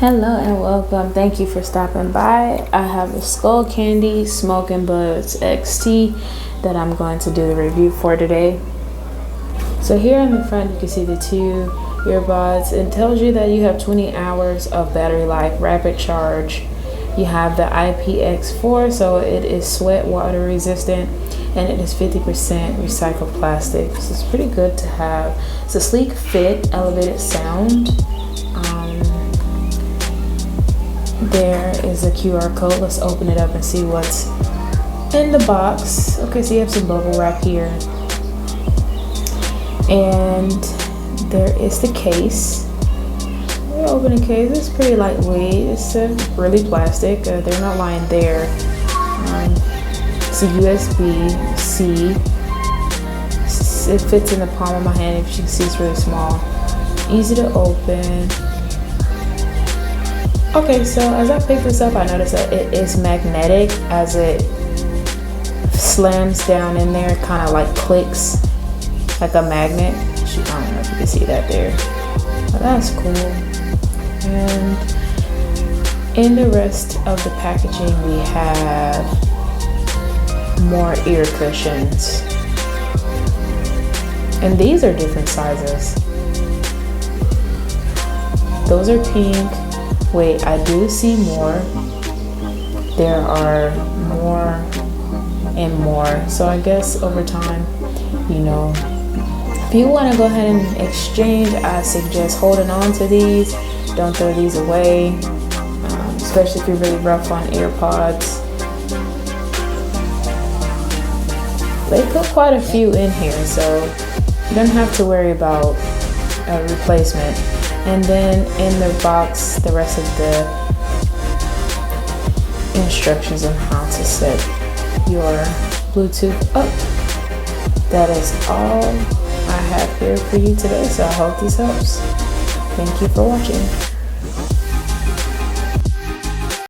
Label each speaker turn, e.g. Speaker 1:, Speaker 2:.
Speaker 1: Hello and welcome. Thank you for stopping by. I have a SKULLCANDY Smokin Buds XT that I'm going to do the review for today. So here in the front you can see the two earbuds. It tells you that you have 20 hours of battery life, rapid charge. You have the IPX4, so it is sweat water resistant, and it is 50% recycled plastic. So it's pretty good to have. It's a sleek fit, elevated sound. There is a QR code. Let's open it up and see what's in the box. Okay, so you have some bubble wrap here. And there is the case. We open the case. It's pretty lightweight. It's really plastic. They're not lying there. It's a USB-C. It fits in the palm of my hand. If you can see, it's really small. Easy to open. Okay, so as I picked this up, I noticed that it is magnetic. As it slams down in there, it kind of like clicks like a magnet. I don't know if you can see that there, but that's cool. And in the rest of the packaging, we have more ear cushions, and these are different sizes. Those are pink. Wait, I do see more. There are more and more. So I guess over time, if you want to go ahead and exchange, I suggest holding on to these. Don't throw these away, especially if you're really rough on AirPods. They put quite a few in here, so you don't have to worry about a replacement. And then in the box, the rest of the instructions on how to set your Bluetooth up. That is all I have here for you today, so I hope this helps. Thank you for watching.